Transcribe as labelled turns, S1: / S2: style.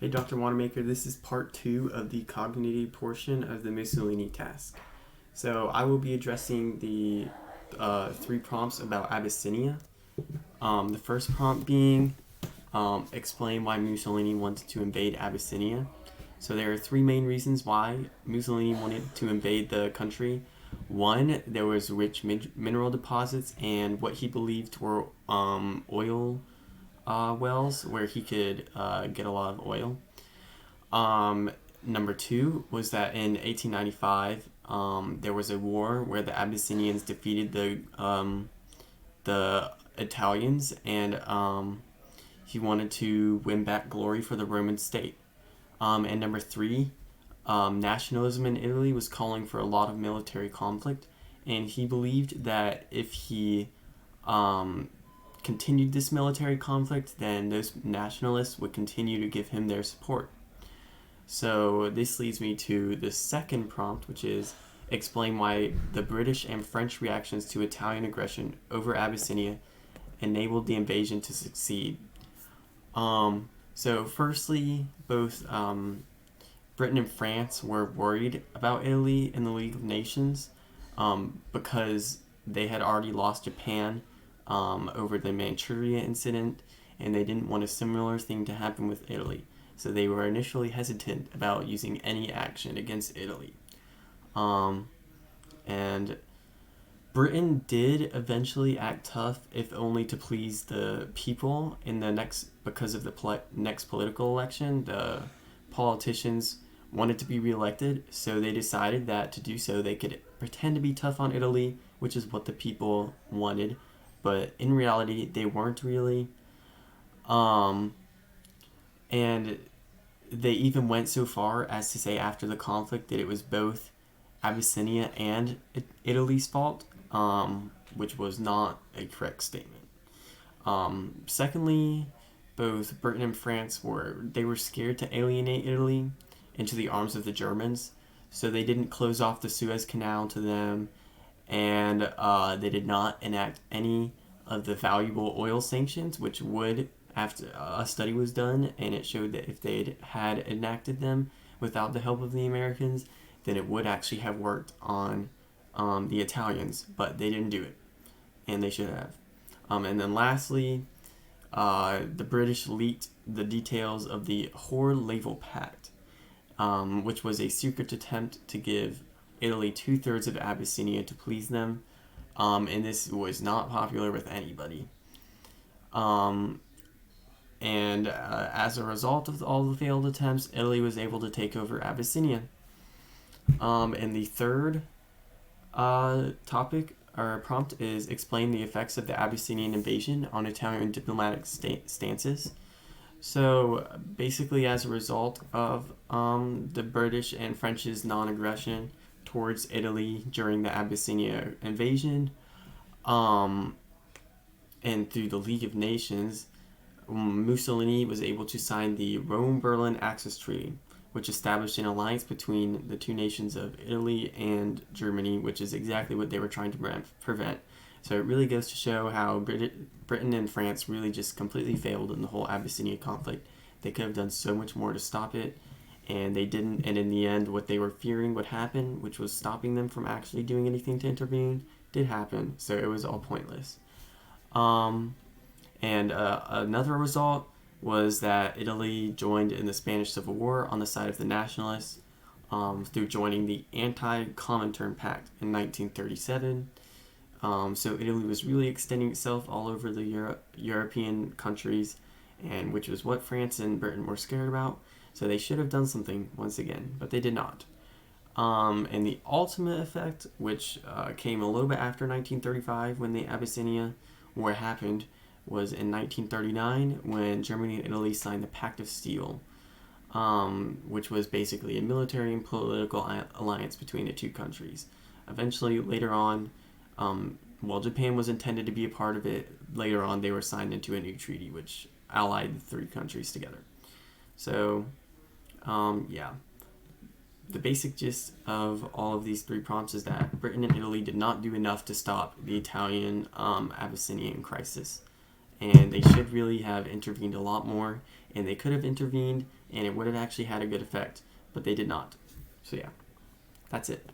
S1: Hey, Dr. Wanamaker, this is part 2 of the cognitive portion of the Mussolini task. So I will be addressing the 3 prompts about Abyssinia. The first prompt being explain why Mussolini wanted to invade Abyssinia. So there are 3 main reasons why Mussolini wanted to invade the country. One, there was rich mineral deposits and what he believed were oil wells where he could get a lot of oil. Number 2 was that in 1895 there was a war where the Abyssinians defeated the Italians, and he wanted to win back glory for the Roman state. And number 3, nationalism in Italy was calling for a lot of military conflict, and he believed that if he continued this military conflict, then those nationalists would continue to give him their support. So this leads me to the second prompt, which is explain why the British and French reactions to Italian aggression over Abyssinia enabled the invasion to succeed. So firstly, both Britain and France were worried about Italy in the League of Nations because they had already lost Japan over the Manchuria incident, and they didn't want a similar thing to happen with Italy. So they were initially hesitant about using any action against Italy. And Britain did eventually act tough, if only to please the people because of the next political election. The politicians wanted to be reelected, so they decided that to do so they could pretend to be tough on Italy, which is what the people wanted, but in reality they weren't really. And they even went so far as to say after the conflict that it was both Abyssinia and Italy's fault, which was not a correct statement. Secondly, both Britain and France were scared to alienate Italy into the arms of the Germans, so they didn't close off the Suez Canal to them, and they did not enact any of the valuable oil sanctions, which would, after a study was done, and it showed that if they had enacted them without the help of the Americans, then it would actually have worked on the Italians, but they didn't do it, and they should have. And then lastly, the British leaked the details of the Hoare-Laval Pact, which was a secret attempt to give Italy 2/3 of Abyssinia to please them, and this was not popular with anybody. And as a result of all the failed attempts, Italy was able to take over Abyssinia. And the third topic or prompt is explain the effects of the Abyssinian invasion on Italian diplomatic stances. So basically, as a result of the British and French's non-aggression towards Italy during the Abyssinia invasion, and through the League of Nations, Mussolini was able to sign the Rome-Berlin Axis Treaty, which established an alliance between the two nations of Italy and Germany, which is exactly what they were trying to prevent. So it really goes to show how Britain and France really just completely failed in the whole Abyssinia conflict. They could have done so much more to stop it, and they didn't. And in the end, what they were fearing would happen, which was stopping them from actually doing anything to intervene, did happen. So it was all pointless. And another result was that Italy joined in the Spanish Civil War on the side of the nationalists through joining the Anti-Comintern Pact in 1937. So Italy was really extending itself all over the European countries, and which was what France and Britain were scared about. So they should have done something once again, but they did not. And the ultimate effect, which came a little bit after 1935 when the Abyssinia War happened, was in 1939 when Germany and Italy signed the Pact of Steel, which was basically a military and political alliance between the two countries. Eventually, later on, while Japan was intended to be a part of it, later on they were signed into a new treaty which allied the 3 countries together. So, yeah. The basic gist of all of these 3 prompts is that Britain and Italy did not do enough to stop the Italian Abyssinian crisis. And they should really have intervened a lot more, and they could have intervened and it would have actually had a good effect, but they did not. So yeah, that's it.